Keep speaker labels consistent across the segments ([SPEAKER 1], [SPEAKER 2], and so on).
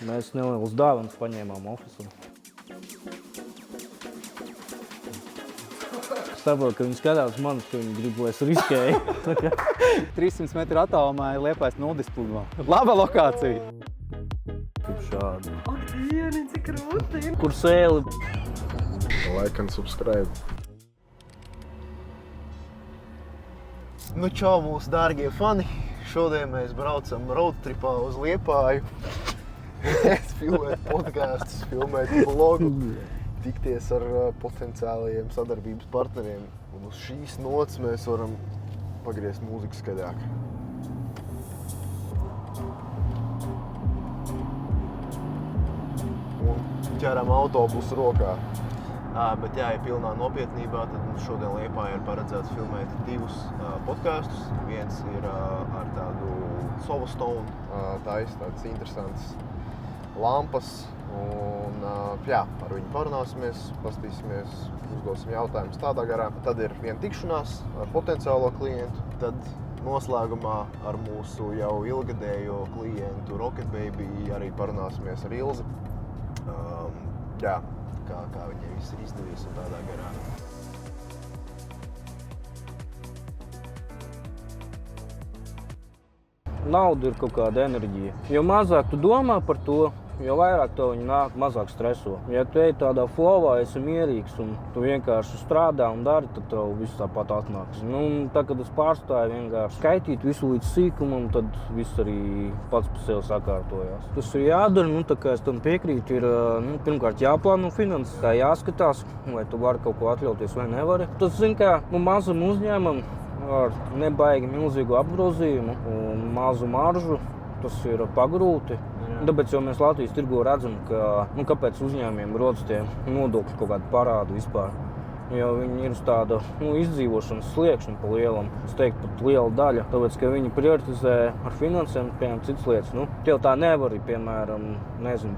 [SPEAKER 1] Mēs nelielas dāvanas paņēmām ofisam. Saprotu, ka viņi skatās manis, ka viņi grib, lai es riskēju.
[SPEAKER 2] 300 metru attālumā ir Liepājas nulles pludmā. Laba lokācija!
[SPEAKER 1] Kaip šādi.
[SPEAKER 3] Ak, dieni, cik rūti!
[SPEAKER 1] Kur sēli?
[SPEAKER 4] Like and subscribe.
[SPEAKER 5] Nu čau, mūsu dārgie fani! Šodien mēs braucam roadtripā uz Liepāju. Filmēt podkastus, filmēt vlogu, tikties ar potenciālajiem sadarbības partneriem. Un uz šīs nots mēs varam pagriezt mūziku skaļāk. Un ķeram autobusu rokā. Bet jā, ja pilnā nopietnībā, tad šodien Liepājā ir paredzēts filmēt divus podkastus. Viens ir ar tādu Solostone, tādas interesantas lampas. Un jā, ar viņu parunāsimies, pastīsimies, uzdosim jautājumus tādā garā. Tad ir viena tikšanās ar potenciālo klientu. Tad noslēgumā ar mūsu jau ilgadējo klientu Rocket Baby arī parunāsimies ar Ilzi. Jā. Kā viņai viss ir izdevies un tādā garā.
[SPEAKER 1] Nauda ir kaut kāda enerģija. Jo mazāk tu domā par to, jo vairāk tev viņi nāk, mazāk streso. Ja tu ej tādā flowā, esi mierīgs un tu vienkārši strādā un dari, tad tev viss tāpat atnāks. Tā, kad es pārstāju vienkārši skaitīt visu līdz sīkumam, tad viss arī pats par sevi sakārtojās. Tas ir jādara, tā kā es tam piekrītu, ir pirmkārt jāplāno finanses, kā jāskatās, vai tu vari kaut ko atļauties vai nevari. Tas, kā mazam uzņēmumam ar nebaigi milzīgu apgrozījumu un mazu maržu, tas ir pagrūti. Tāpēc jau mēs Latvijas tirgu redzam, ka kāpēc uzņēmumiem rodas tie nodokļu kaut kādi parādi vispār. Jo viņi ir uz tāda izdzīvošanas sliekšņa pa lielam. Es teiktu, pat liela daļa, tāpēc, ka viņi prioritizē ar finansēm, piemēram, citas lietas. Tev tā nevar, piemēram,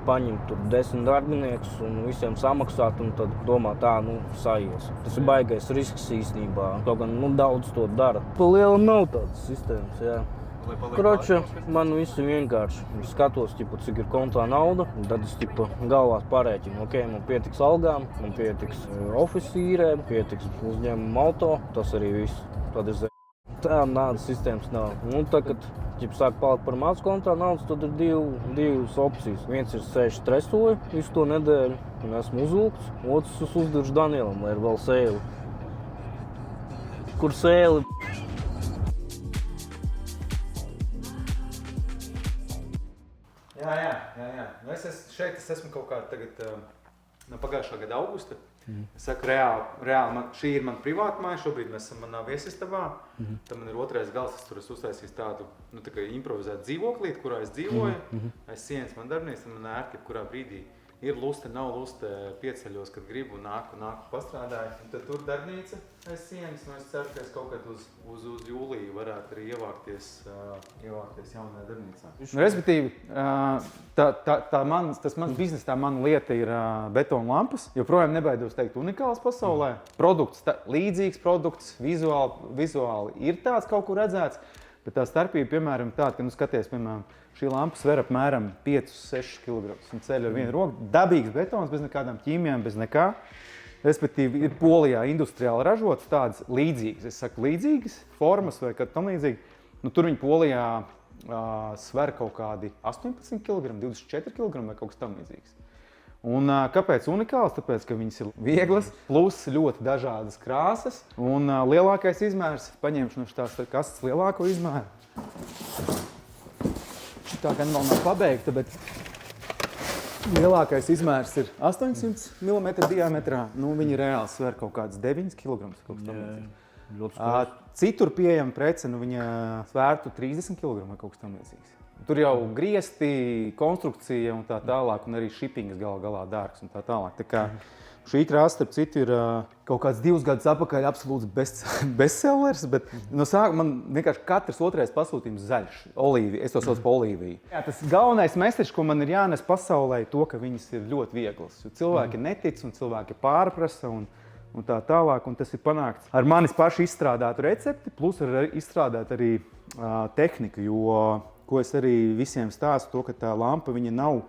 [SPEAKER 1] paņemt tur 10 darbiniekus un visiem samaksāt un tad domā tā, saies. Tas ir baigais risks īstenībā. Kaut gan daudz to dara. Pa lielam nav tādas sistēmas, jā. Kroča, man viss vienkārši. Es skatos, cik ir kontā nauda, un tad es galvās parēķinu. Man pietiks algām, man pietiks office īrēm, pietiks uzņēmuma auto, tas arī viss. Tad ir tā naudas sistēmas nav. Tad, kad sāk palikt par maz kontā naudas, tad ir divas opcijas. Viens ir sēž stresoju visu to nedēļu, un esmu uzlūgts. Otrs es uzdiršu Danielam, lai ir vēl sēli. Kur sēli?
[SPEAKER 2] Jā. Es esmu kaut kā tagad no pagājušā gada augusta. Es saku, reāli šī ir mana privāta māja, šobrīd mēs esam manā viesistabā. Tad man ir otrais gals, es tur esmu uztaisījis tādu improvizētu dzīvoklīti, kurā es dzīvoju. Aiz sienas man darbinieks, un man ērti, kurā brīdī ir luste, nav luste, pieceļos, kad gribu, nāku pastrādāju. Un tad tur darbnīca aiz sienas, un es ceru, ka es kaut kad uz jūliju varētu arī ievākties jaunajā darbnīcā. Respektīvi, tas mans biznes, tā mana lieta ir betona lampas. Joprojām nebaidos teikt unikāls pasaulē. Produkts, līdzīgs produkts, vizuāli ir tāds kaut kur redzēts, bet tā starpība, piemēram, tāda, ka skaties, piemēram, šī lampa sver apmēram 5-6 kg un ceļ ar vienu roku. Dabīgs betons, bez nekādām ķīmijām, bez nekā. Respektīvi, ir Polijā industriāli ražotas tādas līdzīgas, es saku līdzīgas formas vai kā tam līdzīgi. Tur viņi Polijā sver kaut kādi 18 kg, 24 kg vai kaut kas tam līdzīgs. Un kāpēc unikāls? Tāpēc, ka viņas ir vieglas, plus ļoti dažādas krāsas. Un lielākais izmērs, paņemšu no šitās kastes lielāko izmēru. Tā gan vēl nav pabeigta, bet lielākais izmērs ir 800 mm diametrā. Viņi reāli sver kaut kāds 9 kg. Citur pieejama prece, viņa svērtu 30 kg vai kaut kas tam līdzīgs. Tur jau griezti, konstrukcija un tā tālāk, un arī shippings galā dārgs un tā tālāk. Tā kā šī krāsa, starp citu, ir kaut kāds 2 gadus atpakaļ absolūts bestsellers, bet no sākuma man vienkārši katrs otrais pasūtījums zaļš, olīvija, es to saucu par olīviju. Jā, tas galvenais message, ko man ir jānes pasaulē, to, ka viņas ir ļoti vieglas. Jo cilvēki netic un cilvēki pārprasa un tā tālāk, un tas ir panākts ar manis pašu izstrādātu recepti, plus ar izstrādāt arī tehniku, jo, ko es arī visiem stāstu, to, ka tā lampa viņa nav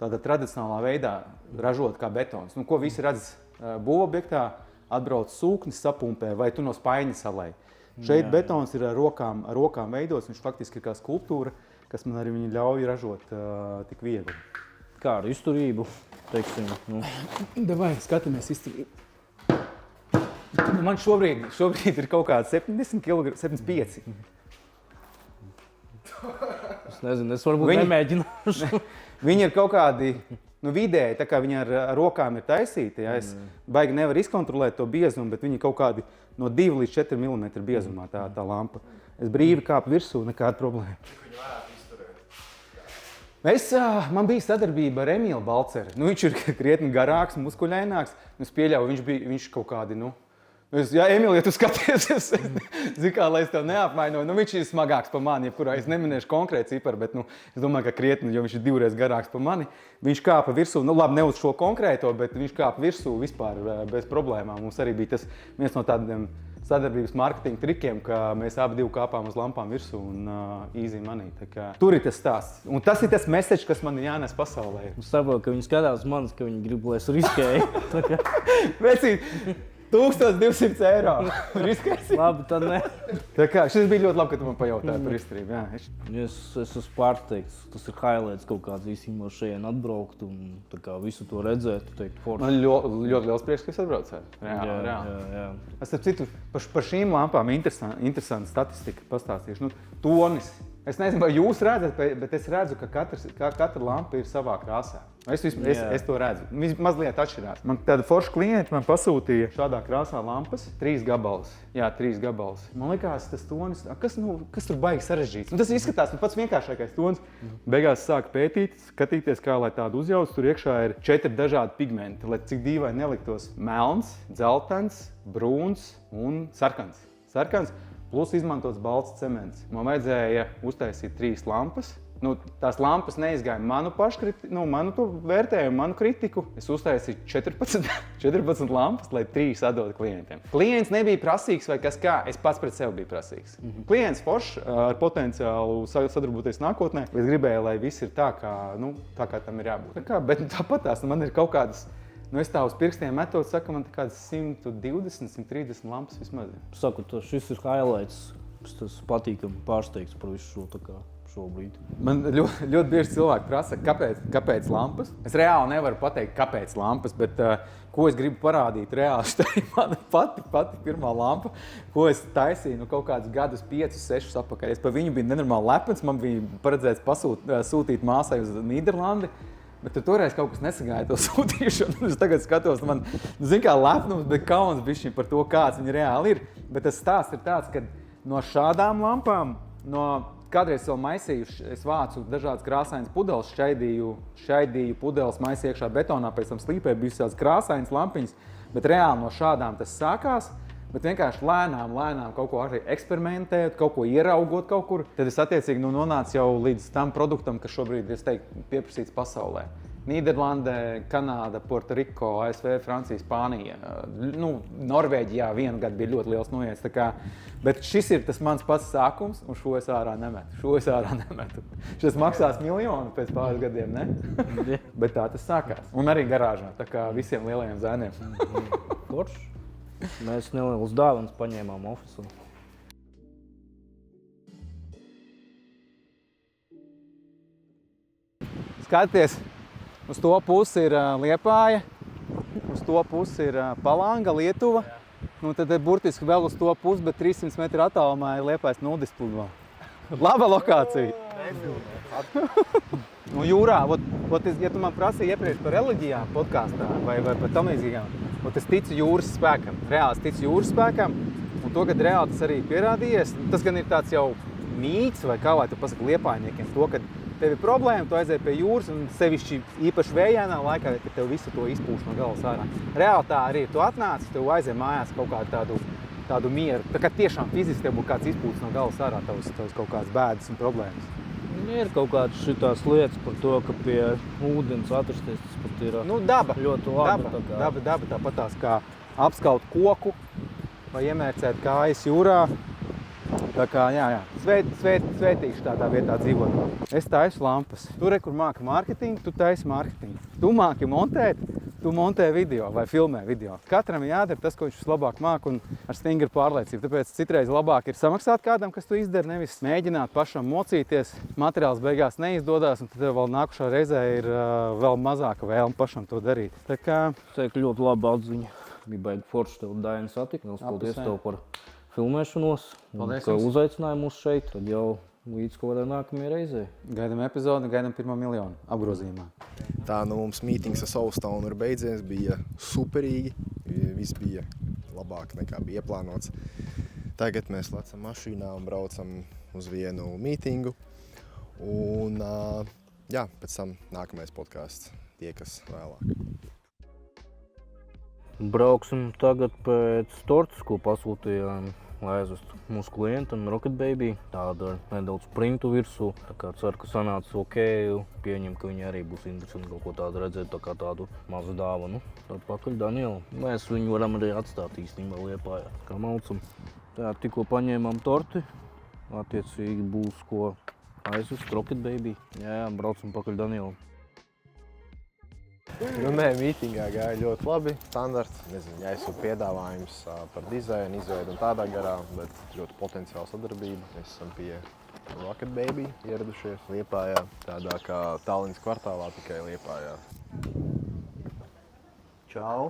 [SPEAKER 2] tādā tradicionālā veidā ražot kā betons. Nu, ko visi redz būvobjektā, atbrauc sūknis, sapumpē, vai tu no spaiņa salēji. Šeit betons ir ar rokām veidots, viņš faktiski ir kā skulptūra, kas man arī ļauj ražot tik viegli.
[SPEAKER 1] Kā ar izturību, teiksim? Nu.
[SPEAKER 2] Davai, skatāmies izturību. Man šobrīd ir kaut kāds 70 kg, 75.
[SPEAKER 1] Es nezinu, es varbūt nemēģināšu.
[SPEAKER 2] Viņi ir kaut kādi vidēji, tā kā viņi ar rokām ir taisīti. Ja? Es baigi nevaru izkontrolēt to biezumu, bet viņi kaut kādi no 2 līdz 4 mm biezumā tā lampa. Es brīvi kāpu virsū, nekāda problēma. Man bija sadarbība ar Emīlu Balceri. Nu, viņš ir krietni garāks, muskuļaināks. Es pieļauju, viņš kaut kādi, Emīl, ja tu skaties, es zinu, kā, lai es tev neapmainoju. Viņš ir smagāks par mani, jebkurā. Es neminēšu konkrētu ciparu, bet es domāju, ka krietni, jo viņš ir 2 reizes garāks par mani. Viņš kāpa virsū, labi, ne uz šo konkrēto, bet viņš kāpa virsū vispār bez problēmām. Mums arī bija tas viens no tādiem sadarbības marketinga trikiem, ka mēs abi kāpām uz lampām virsū un easy money. Tur ir tas stāsts. Un tas ir tas message, kas man jānes pasaulē.
[SPEAKER 1] Es saprotu, ka viņi skatās manis, ka viņi grib, lai es riskēju.
[SPEAKER 2] Vecīt, 1200 eiro. Riskēsi?
[SPEAKER 1] Labi, tad ne.
[SPEAKER 2] Šis bija ļoti labi, ka tu man pajautāji par izturību.
[SPEAKER 1] Es esmu pārsteigts. Tas ir highlights kaut kāds īstenībā šeit atbraukt un visu to redzēt.
[SPEAKER 2] Man ļoti liels prieks, ka es atbraucēju.
[SPEAKER 1] Jā.
[SPEAKER 2] Es starp citu, par šīm lampām interesanta statistika pastāstīšu. Tonis. Es nezinu, vai jūs redzat, bet es redzu, ka katra lampa ir savā krāsā. Es to redzu. Mazliet atšķirās. Man tāda forša klienti man pasūtīja šādā krāsā lampas, 3 gabalus. Jā, 3 gabalus. Man likās, tas tonis, kas tur baigi sarežģīts. Tas izskatās pats vienkāršākais tonis. Beigās sāku pētīt, skatīties, kā lai tādu uzjauc. Tur iekšā ir 4 dažādi pigmenti, lai cik dīvaini neliktos melns, dzeltens, brūns un sarkans. Plus izmantots balts cements. Man vajadzēja uztaisīt 3 lampas. Tās lampas neizgāja manu vērtējumu, manu kritiku. Es uztaisīju 14 lampas, lai 3 atdotu klientiem. Klients nebija prasīgs vai kas kā, es pats pret sevi biju prasīgs. Klients foršs ar potenciālu sadarboties nākotnē. Es gribēju, lai viss ir tā, kā tam ir jābūt. Bet tāpat man ir kaut kādas. Es tā uz pirkstiem metot, saka, man kādas 120, 130 lampas vismaz.
[SPEAKER 1] Saku, šis ir highlights. Tas patīkami pārsteigts par visu šo brīdi.
[SPEAKER 2] Man ļoti bieži cilvēki prasa, kāpēc lampas. Es reāli nevaru pateikt, kāpēc lampas, bet ko es gribu parādīt reāli. Tā ir mana pati pirmā lampa, ko es taisīju kaut kādus gadus 5, 6 atpakaļ. Es par viņu biju nenormāli lepns, man bija paredzēts sūtīt māsai uz Nīderlandi. Bet toreiz kaut kas nesagāja to sūtīšanu. Es tagad skatos, man, kā lepnums, bet kauns bišķiņ par to, kāds viņi reāli ir. Bet tas stāsts ir tāds, ka no šādām lampām, kādreiz vēl maisījuši, es vācu dažādas krāsainas pudeles, šķaidīju pudeles, maisīju iekšā betonā, pēc tam slīpē bija tādas krāsainas lampiņas, bet reāli no šādām tas sākās. Bet vienkārši lēnām kaut ko arī eksperimentēt, kaut ko ieraugot kaut kur. Tad es attiecīgi nonācu jau līdz tam produktam, kas šobrīd ir pieprasīts pasaulē. Nīderlandē, Kanāda, Puertoriko, ASV, Francija, Spānija. Norvēģijā vienu gadu bija ļoti liels noiets. Bet šis ir tas mans pats sākums, un šo es ārā nemetu. Šis maksās miljonu pēc pāris gadiem, ne? Bet tā tas sākās. Un arī garāžā, tā kā visiem lielajiem zēniem.
[SPEAKER 1] Forši. Mēs nelielas dāvanas paņēmām ofisu.
[SPEAKER 2] Skaties, uz to pusi ir Liepāja, uz to pusi ir Palanga, Lietuva. Tad burtiski vēl uz to pusi, bet 300 metru attālumā ir Liepājas nudispludmā. Laba lokācija! Jūrā, ja tu man prasīji iepriekš par reliģijām podkāstā vai par tam līdzīgām, es ticu jūras spēkam, reāli ticu jūras spēkam, un to, kad reāli tas arī pierādījies, tas gan ir tāds jau mīts, vai kā lai tu pasaki liepājniekiem, to, kad tev ir problēma, tu aizēji pie jūras, un sevišķi īpaši vējainā laikā, ka tev visu to izpūš no galas ārā. Reāli tā arī ir, tu atnāc, tev aizēji mājās kaut kādu tādu mieru, tā kā tiešām fiziski tev būtu kāds izpūts no galas ārā, tavs kaut kādas bēdas un problēmas.
[SPEAKER 1] Ir kaut kādas šitās lietas par to, ka pie ūdens atrasties, tas pat ir ļoti labi.
[SPEAKER 2] Daba tāpatās kā apskaut koku vai iemērcēt kājas jūrā. Tā kā, jā, svētīšu tādā vietā dzīvot. Es taisu lampas. Tu re, kur māki mārketingu, tu taisi mārketingu. Tu māki montēt, tu montē video vai filmē video. Katram jādara tas, ko viņš vislabāk māk un ar stingru pārliecību. Tāpēc citreiz labāk ir samaksāt kādam, kas tu izdara, nevis mēģināt pašam mocīties. Materiāls beigās neizdodas un tad vēl nākušā reizē ir vēl mazāka vēlme pašam to darīt. Tā kā...
[SPEAKER 1] Teiktu ļoti laba atziņa. Bija baigi forši tev Daini satikt. Paldies tev par filmēšanos.
[SPEAKER 2] Paldies
[SPEAKER 1] ka
[SPEAKER 2] jums.
[SPEAKER 1] uzaicināji mūs šeit. Tad jau līdz kaut kādai nākamajai reizei.
[SPEAKER 2] Gaidām epizodi, gaidām 1 miljonu apgrozījumā.
[SPEAKER 4] Tā mums mītings ar Solstone ir beidzies, bija superīgi. Viss bija labāk nekā bija ieplānots. Tagad mēs lecam mašīnā un braucam uz vienu mītingu. Un jā, pēc tam nākamais podcasts tiekas vēlāk.
[SPEAKER 1] Brauksim tagad pēc tortas, ko pasūtījām, lai aizvestu mūsu klientam Rocket Baby. Tāda nedaudz printu virsū. Tā kā ceru, ka sanāca ok. Pieņem, ka viņi arī būs interesanti kaut ko tādu redzēt, tā kā tādu mazu dāvanu. Tad pakaļ Daniela. Mēs viņu varam arī atstāt īstenībā Liepājā. Kā maucam. Tā, tikko paņēmām torti. Attiecīgi būs ko aizvest Rocket Baby. Jā, braucam pakaļ Daniela.
[SPEAKER 5] Nu, nē, mītingā gāja ļoti labi. Standarts, nezinu, jāizsūt piedāvājums par dizainu, izveidu un tādā garā, bet ļoti potenciāla sadarbība. Mēs esam pie Rocket Baby ieradušies Liepājā, tādā kā Tallinas kvartālā, tikai Liepājā. Čau!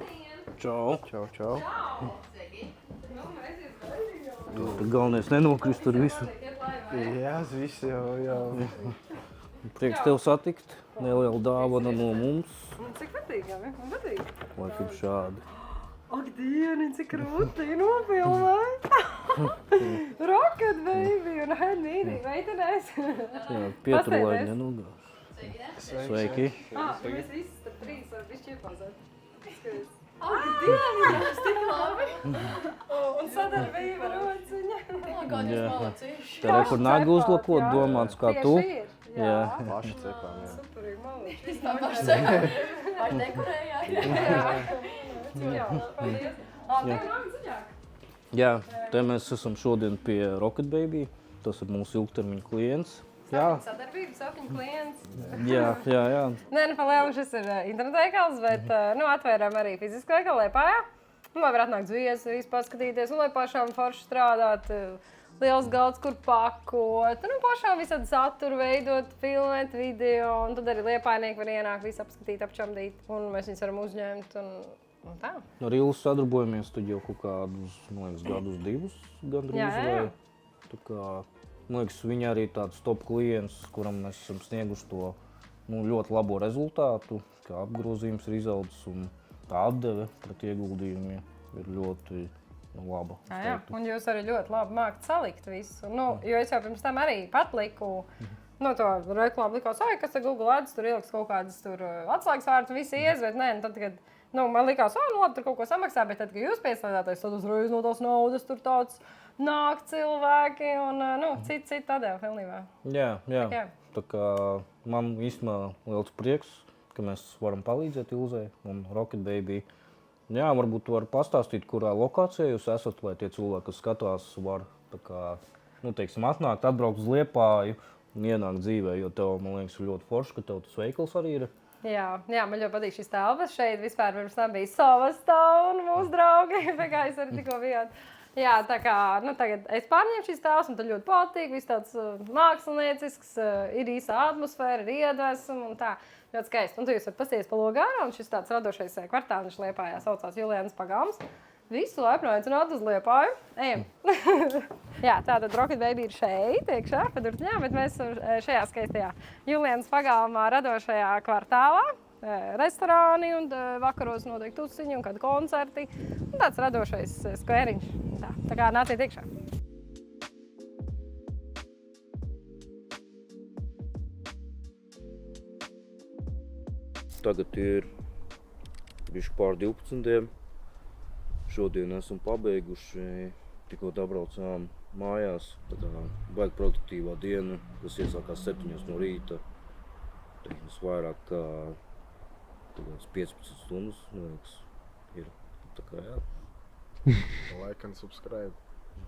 [SPEAKER 1] Čau!
[SPEAKER 5] Čau, čau!
[SPEAKER 1] Tad galvenais nenokrist ar visu.
[SPEAKER 5] Jā, viss jau.
[SPEAKER 1] Prieks tev satikt. Neliela dāvana no mums.
[SPEAKER 3] Un cik patīkami, man patīk.
[SPEAKER 1] Laikam šādi.
[SPEAKER 3] Ak, dieni, cik rūtī nofilmēja. Rocket Baby un Henīdī meitenēs.
[SPEAKER 1] Jā, pietur, lai nenogāž. Sveiki.
[SPEAKER 3] Mēs visi starp 3 var bišķi iepazēt. Ak, dieni, tas tik labi. Un sadarbība ar ociņa.
[SPEAKER 1] Tā re, kur nagu uzlakot, domāts kā tu.
[SPEAKER 3] Tieši ir.
[SPEAKER 1] Jā.
[SPEAKER 5] Paši cepām, jā.
[SPEAKER 3] Superīgi, malīši.
[SPEAKER 6] Es tā paši cepām. Vai dekorējāt?
[SPEAKER 3] Jā, paldies. Tev nāk dziļāk.
[SPEAKER 1] Jā, te mēs esam šodien pie Rocket Baby. Tas ir mūsu ilgtermiņa klients. Jā,
[SPEAKER 3] Sadarbība, sapiņu klients.
[SPEAKER 1] jā.
[SPEAKER 3] Nē, nu, palielam, šis ir internetu veikals, bet atvērām arī fizisku veikalu Liepājā. Lai var atnākt uz viesu, paskatīties, un lai pašām forši strādāt. Liels galds, kur pakot, pašām visādi saturu veidot, filmēt video, un tad arī liepājnieki var ienākt, visu apskatīt, apčamdīt, un mēs viņus varam uzņemt, un tā.
[SPEAKER 1] Ar Ilsu sadarbojamies tad jau kaut kādus, man liekas, gadus 2 gandrīz.
[SPEAKER 3] Jā.
[SPEAKER 1] Tā kā, man liekas, viņa arī tāds top klients, kuram mēs esam snieguši to ļoti labo rezultātu, kā apgrozījums ir izaudzis, un tā atdeve pret ieguldījumiem ir ļoti laba.
[SPEAKER 3] Jā, un jūs arī ļoti labi mākat salikt visu. Jo es jau pirms tam arī pat liku to reklāmu, likos, kas te Google Ads, tur ieliks kaut kādas atslēgas vārdus, visi ies, bet nē, tad, kad man likās, labi, tur kaut ko samaksā, bet tad, kad jūs pieslēdāties, tad uzreiz no tās naudas tur tāds nāk cilvēki un citi tādēļ pilnībā.
[SPEAKER 1] Jā. Tā kā man īstenībā liels prieks, ka mēs varam palīdzēt Ilzei un Rocket Baby. Jā, varbūt tu vari pastāstīt, kurā lokācijā jūs esat, lai tie cilvēki, kas skatās, var tā kā, atnākt, atbraukt uz Liepāju un ienākt dzīvē, jo tev, man liekas, ir ļoti forši, ka tev tas veikals arī ir. Jā,
[SPEAKER 3] man ļoti patīk šis telpas. Šeit vispār pirms tam bija Solstone, mūsu draugi, pie kā es arī tikko bijāt. Jā, tā kā, tagad es pārņēmu šīs telpas, un tad ļoti patīk, viss tāds māksliniecisks, ir īsa atmosfēra, ir iedvesma un tā. Ļoti skaisti. Un tu jūs varat pasties pa logu ārā, un šis tāds radošais kvartāls Liepājā saucās Julianas pagalms. Visu laipni aicināt uz Liepāju. Ejam! Jā, tātad Rocket Baby ir šeit, iekšā, padurtņā, bet mēs esam šajā skaistajā Julianas pagalmā radošajā kvartālā. Restorāni un vakaros notiek tusiņi un kādi koncerti. Un tāds radošais skvēriņš. Tā kā nāciet iekšā.
[SPEAKER 1] Tagad ir bišķi pār 12. Šodien esam pabeiguši, tikko atbraucām mājās. Tāda baigi produktīvā diena, kas iesākās 7 no rīta. Tehniski vairāk kā 15 stundas, man liekas, ir. Tā kā jā.
[SPEAKER 4] Like and subscribe.